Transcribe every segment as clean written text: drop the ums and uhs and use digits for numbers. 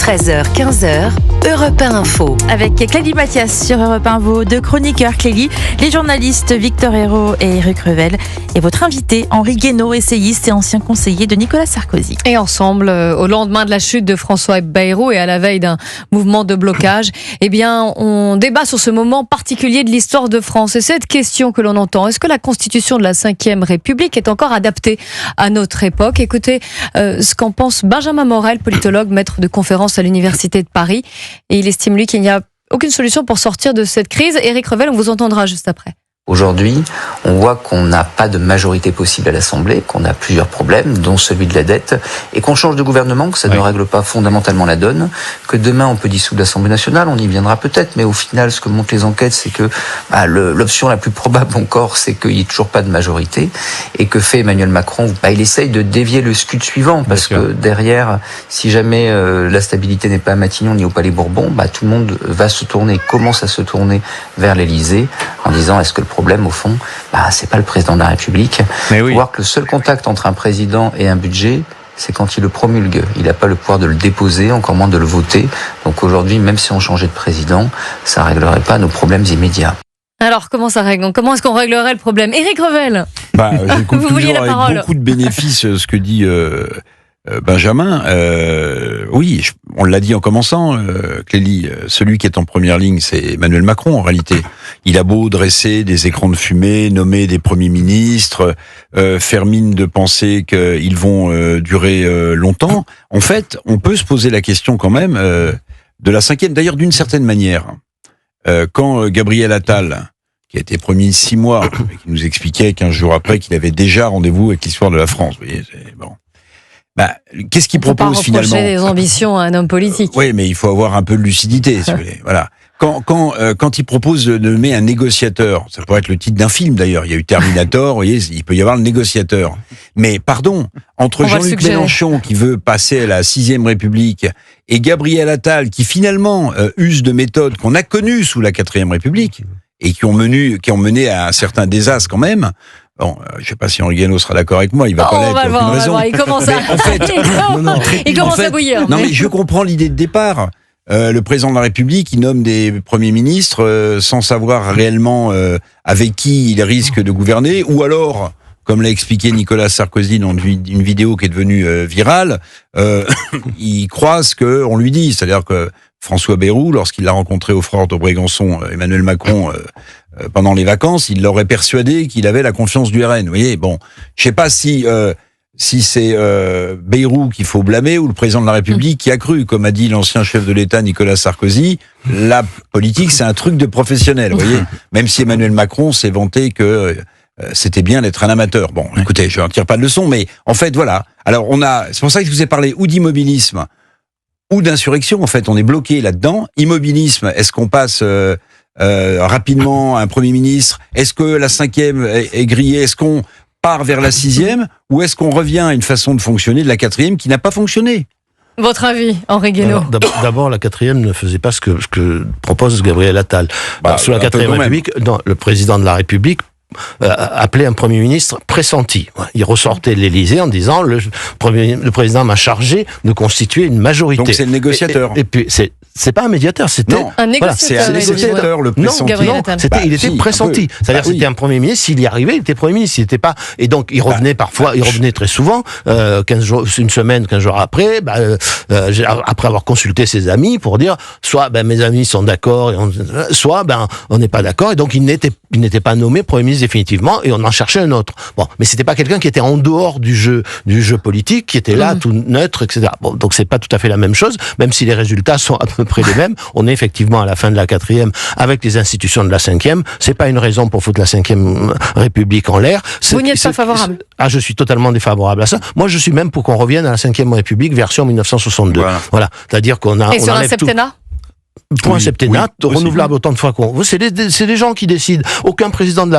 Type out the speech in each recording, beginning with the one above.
13h-15h, Europe 1 Info. Avec Clélie Mathias sur Europe 1, vos deux chroniqueurs Clélie, les journalistes Victor Hérault et Eric Revel, et votre invité Henri Guénaud, essayiste et ancien conseiller de Nicolas Sarkozy. Et ensemble, au lendemain de la chute de François Bayrou et à la veille d'un mouvement de blocage, eh bien, on débat sur ce moment particulier de l'histoire de France. Et cette question que l'on entend, est-ce que la Constitution de la Ve République est encore adaptée à notre époque? Écoutez ce qu'en pense Benjamin Morel, politologue, maître de conférence à l'Université de Paris. Et il estime, lui, qu'il n'y a aucune solution pour sortir de cette crise. Éric Revel, on vous entendra juste après. Aujourd'hui, on voit qu'on n'a pas de majorité possible à l'Assemblée, qu'on a plusieurs problèmes, dont celui de la dette, et qu'on change de gouvernement, que ça ne règle pas fondamentalement la donne, que demain on peut dissoudre l'Assemblée nationale, on y viendra peut-être, mais au final, ce que montrent les enquêtes, c'est que l'option la plus probable encore, c'est qu'il n'y ait toujours pas de majorité, et que fait Emmanuel Macron, il essaye de dévier le scud suivant, parce que derrière, si jamais la stabilité n'est pas à Matignon ni au Palais Bourbon, tout le monde va se tourner, commence à se tourner vers l'Élysée, en disant est-ce que le problème, au fond, c'est pas le président de la République. Il faut voir que le seul contact entre un président et un budget, c'est quand il le promulgue. Il n'a pas le pouvoir de le déposer, encore moins de le voter. Donc aujourd'hui, même si on changeait de président, ça réglerait pas nos problèmes immédiats. Alors, comment ça règle? Comment est-ce qu'on réglerait le problème? Éric Revel, j'écoute toujours avec beaucoup de bénéfices ce que dit Benjamin. Oui, on l'a dit en commençant, Clélie, celui qui est en première ligne, c'est Emmanuel Macron en réalité. Il a beau dresser des écrans de fumée, nommer des premiers ministres, faire mine de penser qu'ils vont durer longtemps. En fait, on peut se poser la question quand même de la Ve, d'ailleurs d'une certaine manière. Quand Gabriel Attal, qui a été Premier ministre 6 mois, et qui nous expliquait 15 jours après qu'il avait déjà rendez-vous avec l'histoire de la France, vous voyez, c'est bon. Qu'est-ce qu'il propose finalement? On peut pas reprocher des ambitions à un homme politique. Oui, mais il faut avoir un peu de lucidité, si vous voulez. Voilà. Quand il propose de nommer un négociateur, ça pourrait être le titre d'un film d'ailleurs. Il y a eu Terminator, vous voyez, il peut y avoir le négociateur. Mais pardon, entre Jean-Luc Mélenchon qui veut passer à la 6e République et Gabriel Attal qui finalement use de méthodes qu'on a connues sous la 4e République et qui ont mené à un certain désastre quand même. Bon, je sais pas si Henri Guénaud sera d'accord avec moi, il va pas l'être, il n'y a aucune raison. Il commence à bouillir. Non, mais je comprends l'idée de départ. Le président de la République, il nomme des premiers ministres sans savoir réellement avec qui il risque de gouverner, ou alors, comme l'a expliqué Nicolas Sarkozy dans une vidéo qui est devenue virale, il croit ce qu'on lui dit, c'est-à-dire que François Bayrou, lorsqu'il l'a rencontré au fort de Brégançon, Emmanuel Macron, pendant les vacances, il l'aurait persuadé qu'il avait la confiance du RN. Vous voyez, bon, je sais pas si c'est Bayrou qu'il faut blâmer ou le président de la République qui a cru, comme a dit l'ancien chef de l'État Nicolas Sarkozy, la politique c'est un truc de professionnel. Vous voyez, même si Emmanuel Macron s'est vanté que c'était bien d'être un amateur. Bon, écoutez, je n'en tire pas de leçon, mais en fait voilà. Alors c'est pour ça que je vous ai parlé ou d'immobilisme ou d'insurrection. En fait, on est bloqué là-dedans. Immobilisme, est-ce qu'on passe rapidement à un Premier ministre? Est-ce que la 5e est grillée? Est-ce qu'on part vers la 6e? Ou est-ce qu'on revient à une façon de fonctionner de la 4e qui n'a pas fonctionné? Votre avis, Henri Guénaud? D'abord, la 4e ne faisait pas ce que propose Gabriel Attal. Sous la 4e République, le président de la République appelait un Premier ministre pressenti. Il ressortait de l'Élysée en disant le président m'a chargé de constituer une majorité. Donc c'est le négociateur. Et puis c'est pas un médiateur, c'était un négociateur. C'est un négociateur, le pressenti. Il était pressenti. C'est-à-dire c'était un Premier ministre, s'il y arrivait, il était Premier ministre, il était pas. Et donc il revenait parfois, il revenait très souvent, 15 jours, une semaine, 15 jours après, après avoir consulté ses amis pour dire soit mes amis sont d'accord, soit on n'est pas d'accord, et donc il n'était pas nommé Premier ministre définitivement, et on en cherchait un autre. Bon, mais c'était pas quelqu'un qui était en dehors du jeu politique, qui était là tout neutre, etc. Bon, donc c'est pas tout à fait la même chose, même si les résultats sont à peu près les mêmes. On est effectivement à la fin de la 4e avec les institutions de la 5e. C'est pas une raison pour foutre la 5e République en l'air. Vous n'y êtes pas favorable? Je suis totalement défavorable à ça. Moi, je suis même pour qu'on revienne à la 5e République version 1962. Voilà. C'est-à-dire qu'on a. Et sur un septennat? Pour un septennat, renouvelable autant de fois qu'on veut. C'est les gens qui décident. Aucun président de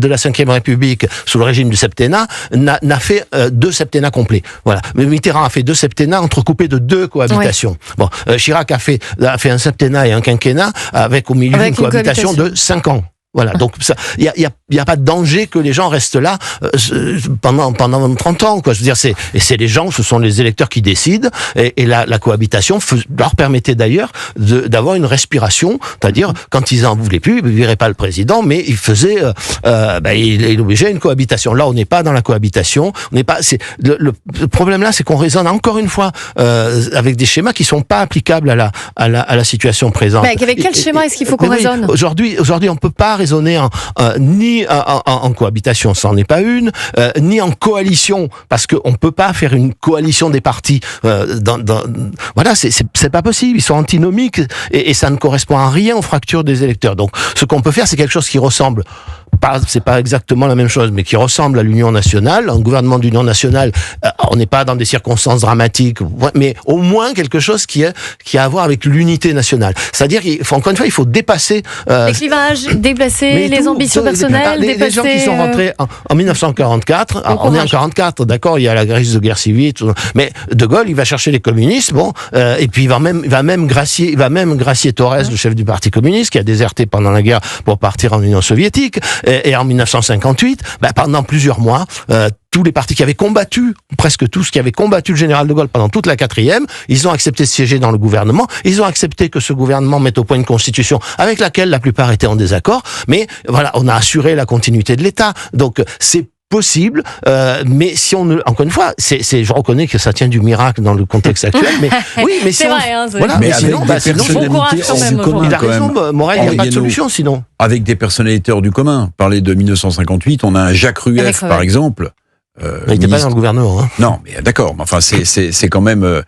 la 5e République, sous le régime du septennat, n'a fait 2 septennats complets. Voilà. Mais Mitterrand a fait 2 septennats entrecoupés de 2 cohabitations. Bon, Chirac a fait un septennat et un quinquennat avec au milieu une cohabitation de 5 ans. Voilà, donc il y a pas de danger que les gens restent là pendant 30 ans, quoi. Je veux dire, c'est les gens, ce sont les électeurs qui décident, et la cohabitation leur permettait d'ailleurs d'avoir une respiration, c'est-à-dire quand ils en voulaient plus, ils ne viraient pas le président, mais ils faisaient, il obligeait une cohabitation. Là, on n'est pas dans la cohabitation, on n'est pas. Le problème là, c'est qu'on raisonne encore une fois avec des schémas qui sont pas applicables à la situation présente. Mais avec quel schéma est-ce qu'il faut qu'on raisonne ? Aujourd'hui, on peut pas raisonner ni en cohabitation, ça n'en est pas une, ni en coalition, parce qu'on peut pas faire une coalition des partis. Voilà, c'est pas possible. Ils sont antinomiques et ça ne correspond à rien aux fractures des électeurs. Donc, ce qu'on peut faire, c'est quelque chose qui ressemble. C'est pas exactement la même chose, mais qui ressemble à l'Union nationale. Un gouvernement d'union nationale, on n'est pas dans des circonstances dramatiques, mais au moins quelque chose qui a à voir avec l'unité nationale. C'est-à-dire, encore une fois, il faut dépasser les clivages, déplacer les ambitions personnelles, les gens qui sont rentrés en 1944. On est en 44, d'accord, il y a la crise de guerre civile, mais De Gaulle, il va chercher les communistes, et puis il va même gracier Torres, le chef du Parti communiste, qui a déserté pendant la guerre pour partir en Union soviétique. Et en 1958, pendant plusieurs mois, tous les partis qui avaient combattu, presque tous qui avaient combattu le général de Gaulle pendant toute la 4e, ils ont accepté de siéger dans le gouvernement, ils ont accepté que ce gouvernement mette au point une constitution avec laquelle la plupart étaient en désaccord, mais voilà, on a assuré la continuité de l'État. Donc c'est possible, mais si on encore une fois, je reconnais que ça tient du miracle dans le contexte actuel, mais oui, mais c'est vrai, voilà, mais sinon, bon courage quand même. Il a raison, Morel, il n'y a pas de solution sinon. Avec des personnalités hors du commun. Parler de 1958, on a un Jacques Rueff, par exemple. Il n'était pas dans le gouvernement. Hein. Non, mais d'accord. Mais enfin, c'est quand même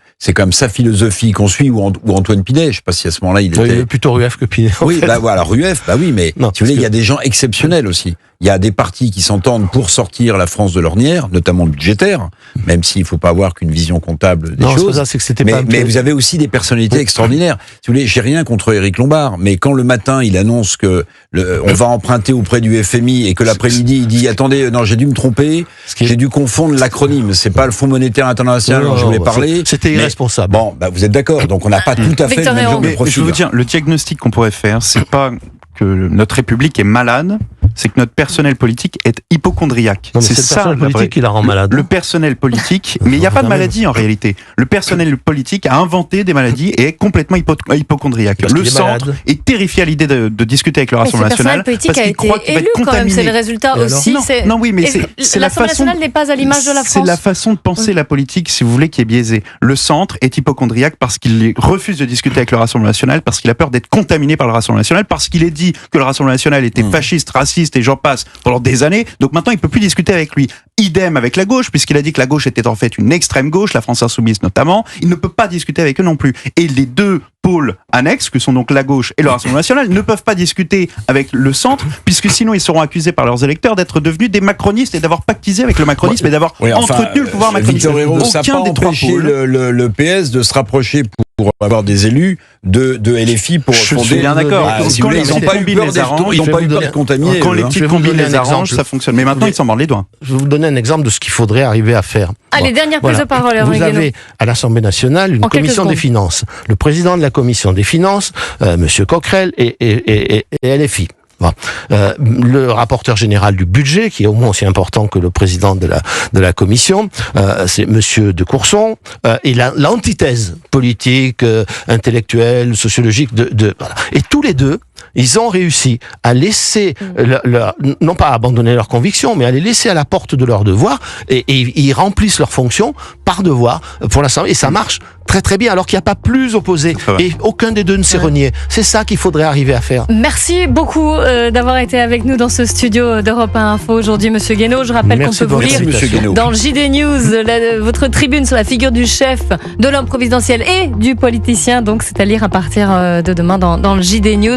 sa philosophie qu'on suit, ou Antoine Pinet. Je sais pas si à ce moment-là il était plutôt Rueff que Pinet. Oui, voilà, Rueff. Oui, mais non, si vous voulez, il y a des gens exceptionnels aussi. Il y a des partis qui s'entendent pour sortir la France de l'ornière, notamment budgétaire, même s'il faut pas avoir qu'une vision comptable des choses. C'est que c'était mais vous avez aussi des personnalités extraordinaires. Si vous voulez, j'ai rien contre Éric Lombard, mais quand le matin il annonce que on va emprunter auprès du FMI et que l'après-midi il dit attendez, non, j'ai dû me tromper, j'ai dû confondre l'acronyme, c'est pas le Fonds monétaire international dont je voulais parler. C'était irresponsable. Bon, vous êtes d'accord, donc on n'a pas tout à fait le même genre de profil. Je veux dire, le diagnostic qu'on pourrait faire, c'est pas que notre République est malade, c'est que notre personnel politique est hypocondriaque. C'est ça le politique qui la rend malade. Le personnel politique, mais il n'y a pas de maladie en réalité. Le personnel politique a inventé des maladies et est complètement hypocondriaque. Le centre est terrifié à l'idée de discuter avec le Rassemblement national. Le personnel politique a été élu quand même, c'est le résultat aussi. Non, oui, mais c'est la façon. L'Assemblée nationale n'est pas à l'image de la France. C'est la façon de penser la politique, si vous voulez, qui est biaisée. Le centre est hypocondriaque parce qu'il refuse de discuter avec le Rassemblement national, parce qu'il a peur d'être contaminé par le Rassemblement national, parce qu'il est dit que le Rassemblement national était fasciste, raciste et j'en passe pendant des années. Donc maintenant, il peut plus discuter avec lui. Idem avec la gauche, puisqu'il a dit que la gauche était en fait une extrême gauche, la France insoumise notamment. Il ne peut pas discuter avec eux non plus. Et les deux pôles annexes, que sont donc la gauche et le Rassemblement national, ne peuvent pas discuter avec le centre, puisque sinon ils seront accusés par leurs électeurs d'être devenus des macronistes et d'avoir pactisé avec le macronisme et d'avoir entretenu le pouvoir macroniste. Victor Hérault, ça n'a pas empêché le PS de se rapprocher pour avoir des élus de LFI pour fonder. Je suis bien d'accord. Si vous voulez, ils n'ont pas eu peur de contaminer. Quand les petites combines les arrangent, ça fonctionne. Mais maintenant, ils s'en mordent les doigts. Je vais vous donner un exemple de ce qu'il faudrait arriver à faire. Allez, dernière prise de parole. Vous avez à l'Assemblée nationale une commission des finances. Le président de la commission des finances, Monsieur Coquerel et LFI. Le rapporteur général du budget, qui est au moins aussi important que le président de la commission, c'est Monsieur de Courson, et l'antithèse politique, intellectuelle, sociologique voilà. Et tous les deux, ils ont réussi à laisser non pas abandonner leurs convictions, mais à les laisser à la porte de leurs devoirs, et ils remplissent leurs fonctions par devoir pour l'Assemblée, et ça marche très très bien, alors qu'il n'y a pas plus opposé, et aucun des deux ne s'est renié. C'est ça qu'il faudrait arriver à faire. Merci beaucoup d'avoir été avec nous dans ce studio d'Europe 1 Info aujourd'hui, Monsieur Guénaud. Je rappelle qu'on peut vous lire dans le JD News votre tribune sur la figure du chef, de l'homme providentiel et du politicien, donc c'est à lire à partir de demain dans le JD News.